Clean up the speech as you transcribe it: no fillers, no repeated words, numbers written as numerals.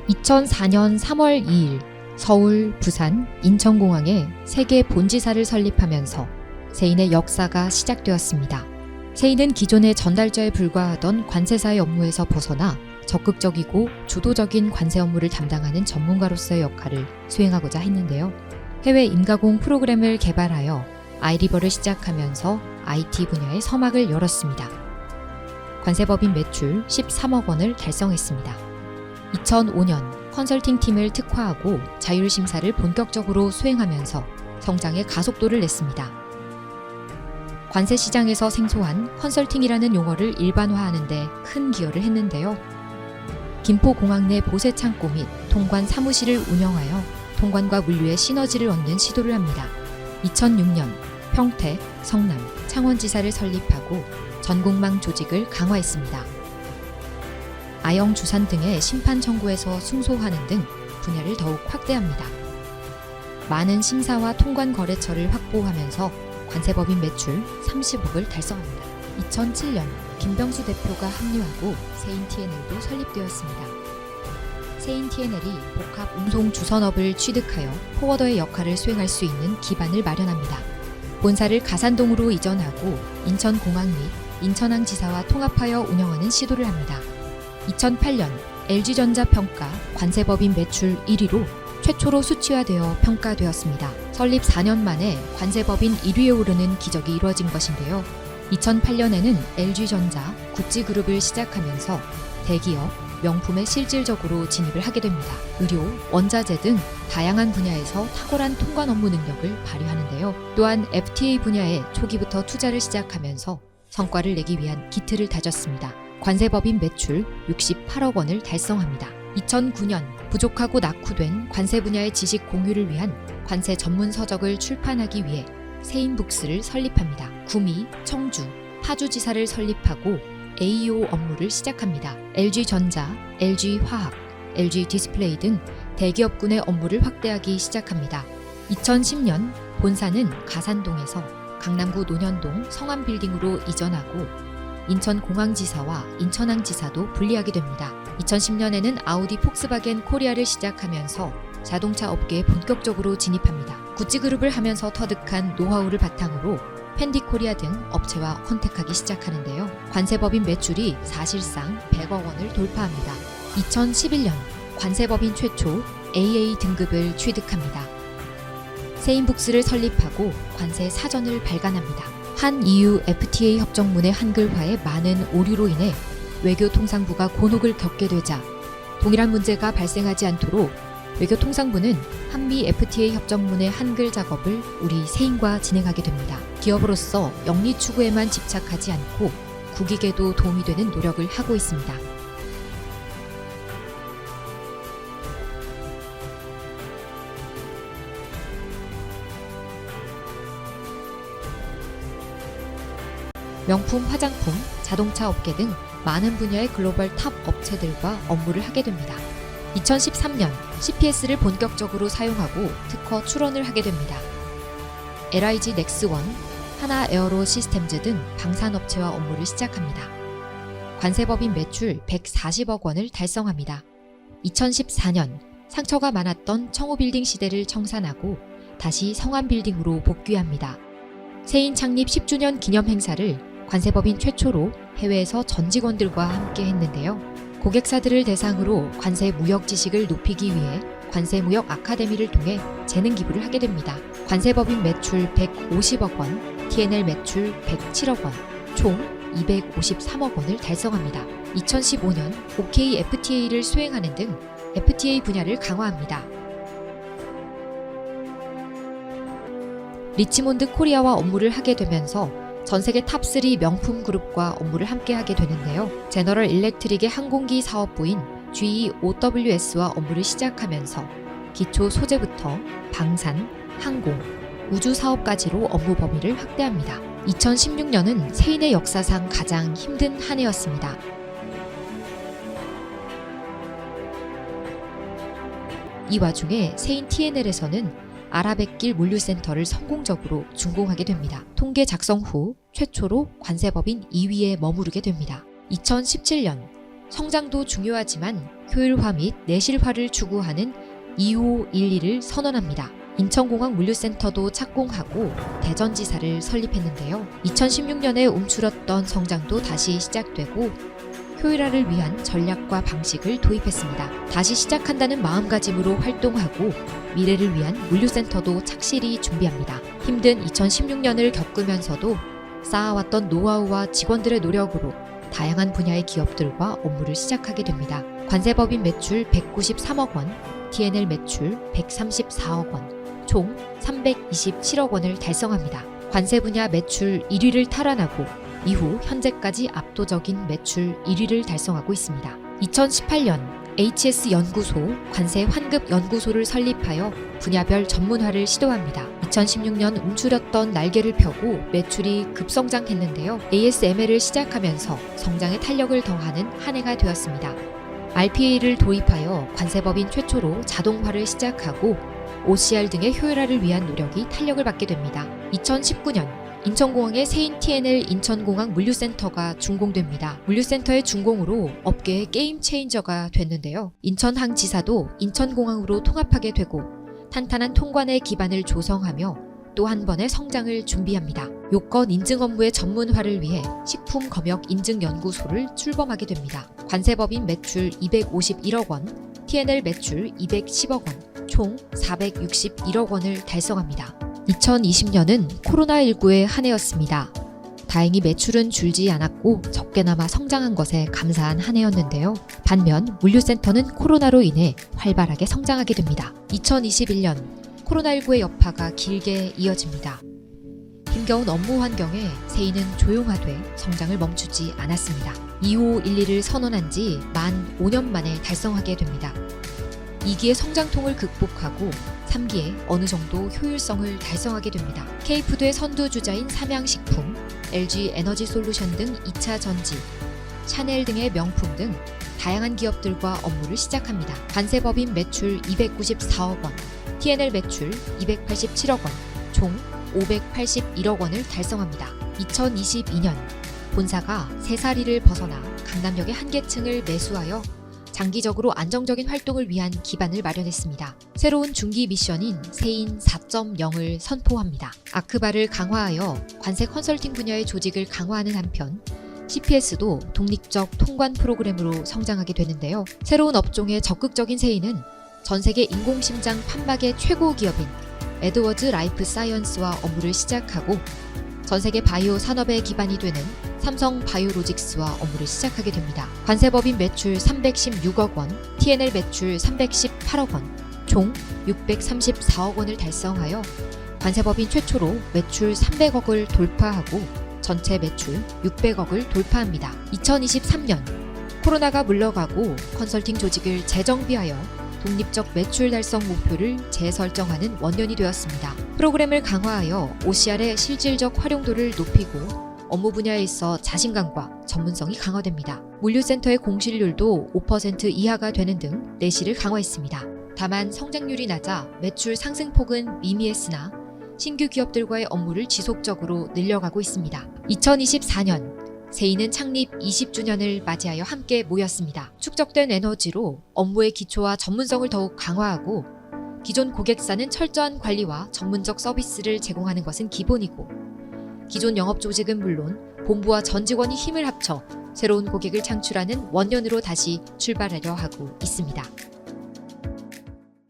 2004년 3월 2일 서울, 부산, 인천공항에 세계 본지사를 설립하면서 세인의 역사가 시작되었습니다. 세인은 기존의 전달자에 불과하던 관세사의 업무에서 벗어나 적극적이고 주도적인 관세 업무를 담당하는 전문가로서의 역할을 수행하고자 했는데요. 해외 임가공 프로그램을 개발하여 아이리버를 시작하면서 IT 분야의 서막을 열었습니다. 관세법인 매출 13억 원을 달성했습니다. 2005년 컨설팅 팀을 특화하고 자율심사를 본격적으로 수행하면서 성장의 가속도를 냈습니다. 관세 시장에서 생소한 컨설팅이라는 용어를 일반화하는 데 큰 기여를 했는데요. 김포공항 내 보세 창고 및 통관 사무실을 운영하여 통관과 물류의 시너지를 얻는 시도를 합니다. 2006년 평택, 성남, 창원지사를 설립하고 전국망 조직을 강화했습니다. 아영 주산 등의 심판 청구에서 승소하는 등 분야를 더욱 확대합니다. 많은 심사와 통관 거래처를 확보하면서 관세법인 매출 30억을 달성합니다. 2007년 김병수 대표가 합류하고 세인 T&L도 설립되었습니다. 세인 T&L이 복합 운송 주선업을 취득하여 포워더의 역할을 수행할 수 있는 기반을 마련합니다. 본사를 가산동으로 이전하고 인천공항 및 인천항지사와 통합하여 운영하는 시도를 합니다. 2008년 LG전자 평가 관세법인 매출 1위로 최초로 수치화되어 평가되었습니다. 설립 4년 만에 관세법인 1위에 오르는 기적이 이루어진 것인데요. 2008년에는 LG전자, 구찌그룹을 시작하면서 대기업, 명품에 실질적으로 진입을 하게 됩니다. 의료, 원자재 등 다양한 분야에서 탁월한 통관 업무 능력을 발휘하는데요. 또한 FTA 분야에 초기부터 투자를 시작하면서 성과를 내기 위한 기틀을 다졌습니다. 관세법인 매출 68억 원을 달성합니다. 2009년 부족하고 낙후된 관세 분야의 지식 공유를 위한 관세 전문 서적을 출판하기 위해 세인북스를 설립합니다. 구미, 청주, 파주지사를 설립하고 AEO 업무를 시작합니다. LG전자, LG화학, LG디스플레이 등 대기업군의 업무를 확대하기 시작합니다. 2010년 본사는 가산동에서 강남구 논현동 성암빌딩으로 이전하고 인천공항지사와 인천항지사도 분리하게 됩니다. 2010년에는 아우디 폭스바겐 코리아를 시작하면서 자동차 업계에 본격적으로 진입합니다. 구찌그룹을 하면서 터득한 노하우를 바탕으로 펜디코리아 등 업체와 컨택하기 시작하는데요. 관세법인 매출이 사실상 100억 원을 돌파합니다. 2011년 관세법인 최초 AA 등급을 취득합니다. 세인북스를 설립하고 관세 사전을 발간합니다. 한-EU FTA 협정문의 한글화에 많은 오류로 인해 외교통상부가 곤혹을 겪게 되자 동일한 문제가 발생하지 않도록 외교통상부는 한미 FTA 협정문의 한글 작업을 우리 세인과 진행하게 됩니다. 기업으로서 영리 추구에만 집착하지 않고 국익에도 도움이 되는 노력을 하고 있습니다. 명품, 화장품, 자동차 업계 등 많은 분야의 글로벌 탑 업체들과 업무를 하게 됩니다. 2013년 CPS를 본격적으로 사용하고 특허 출원을 하게 됩니다. LIG 넥스원, 하나에어로 시스템즈 등 방산업체와 업무를 시작합니다. 관세법인 매출 140억 원을 달성합니다. 2014년 상처가 많았던 청호빌딩 시대를 청산하고 다시 성암빌딩으로 복귀합니다. 세인 창립 10주년 기념 행사를 관세법인 최초로 해외에서 전 직원들과 함께 했는데요. 고객사들을 대상으로 관세 무역 지식을 높이기 위해 관세무역 아카데미를 통해 재능 기부를 하게 됩니다. 관세법인 매출 150억 원, T&L 매출 107억 원, 총 253억 원을 달성합니다. 2015년 OK FTA를 수행하는 등 FTA 분야를 강화합니다. 리치몬드 코리아와 업무를 하게 되면서 전세계 탑3 명품 그룹과 업무를 함께 하게 되는데요. 제너럴 일렉트릭의 항공기 사업부인 GEOWS와 업무를 시작하면서 기초 소재부터 방산, 항공, 우주 사업까지로 업무 범위를 확대합니다. 2016년은 세인의 역사상 가장 힘든 한 해였습니다. 이 와중에 세인 T&L에서는 아라뱃길 물류센터를 성공적으로 준공하게 됩니다. 통계 작성 후 최초로 관세법인 2위에 머무르게 됩니다. 2017년 성장도 중요하지만 효율화 및 내실화를 추구하는 2512를 선언합니다. 인천공항 물류센터도 착공하고 대전지사를 설립했는데요. 2016년에 움츠렀던 성장도 다시 시작되고 효율화를 위한 전략과 방식을 도입했습니다. 다시 시작한다는 마음가짐으로 활동하고 미래를 위한 물류센터도 착실히 준비합니다. 힘든 2016년을 겪으면서도 쌓아왔던 노하우와 직원들의 노력으로 다양한 분야의 기업들과 업무를 시작하게 됩니다. 관세법인 매출 193억 원, T&L 매출 134억 원, 총 327억 원을 달성합니다. 관세 분야 매출 1위를 탈환하고 이후 현재까지 압도적인 매출 1위를 달성하고 있습니다. 2018년 HS 연구소 관세 환급 연구소를 설립하여 분야별 전문화를 시도합니다. 2016년 움츠렸던 날개를 펴고 매출이 급성장했는데요. ASML을 시작하면서 성장에 탄력을 더하는 한 해가 되었습니다. RPA를 도입하여 관세법인 최초로 자동화를 시작하고 OCR 등의 효율화를 위한 노력이 탄력을 받게 됩니다. 2019년 인천공항의 세인 T&L 인천공항 물류센터가 준공됩니다. 물류센터의 준공으로 업계의 게임 체인저가 됐는데요. 인천항지사도 인천공항으로 통합하게 되고 탄탄한 통관의 기반을 조성하며 또 한 번의 성장을 준비합니다. 요건 인증 업무의 전문화를 위해 식품검역인증연구소를 출범하게 됩니다. 관세법인 매출 251억 원, T&L 매출 210억 원, 총 461억 원을 달성합니다. 2020년은 코로나19의 한 해였습니다. 다행히 매출은 줄지 않았고 적게나마 성장한 것에 감사한 한 해였는데요. 반면 물류센터는 코로나로 인해 활발하게 성장하게 됩니다. 2021년 코로나19의 여파가 길게 이어집니다. 힘겨운 업무 환경에 세인은 조용하되 성장을 멈추지 않았습니다. 2512를 선언한 지 만 5년 만에 달성하게 됩니다. 2기의 성장통을 극복하고 3기에 어느 정도 효율성을 달성하게 됩니다. K푸드의 선두주자인 삼양식품, LG 에너지솔루션 등 2차 전지, 샤넬 등의 명품 등 다양한 기업들과 업무를 시작합니다. 관세법인 매출 294억 원, T&L 매출 287억 원, 총 581억 원을 달성합니다. 2022년 본사가 새사리를 벗어나 강남역의 한계층을 매수하여 장기적으로 안정적인 활동을 위한 기반을 마련했습니다. 새로운 중기 미션인 세인 4.0을 선포합니다. 아크바를 강화하여 관세 컨설팅 분야의 조직을 강화하는 한편 CPS도 독립적 통관 프로그램으로 성장하게 되는데요. 새로운 업종에 적극적인 세인은 전 세계 인공심장 판박의 최고 기업인 에드워즈 라이프 사이언스와 업무를 시작하고 전 세계 바이오 산업의 기반이 되는 삼성 바이오로직스와 업무를 시작하게 됩니다. 관세법인 매출 316억 원, T&L 매출 318억 원, 총 634억 원을 달성하여 관세법인 최초로 매출 300억을 돌파하고 전체 매출 600억을 돌파합니다. 2023년 코로나가 물러가고 컨설팅 조직을 재정비하여 독립적 매출 달성 목표를 재설정하는 원년이 되었습니다. 프로그램을 강화하여 OCR의 실질적 활용도를 높이고 업무 분야에 있어 자신감과 전문성이 강화됩니다. 물류센터의 공실률도 5% 이하가 되는 등 내실을 강화했습니다. 다만 성장률이 낮아 매출 상승폭은 미미했으나 신규 기업들과의 업무를 지속적으로 늘려가고 있습니다. 2024년 세인은 창립 20주년을 맞이하여 함께 모였습니다. 축적된 에너지로 업무의 기초와 전문성을 더욱 강화하고 기존 고객사는 철저한 관리와 전문적 서비스를 제공하는 것은 기본이고 기존 영업 조직은 물론 본부와 전 직원이 힘을 합쳐 새로운 고객을 창출하는 원년으로 다시 출발하려 하고 있습니다.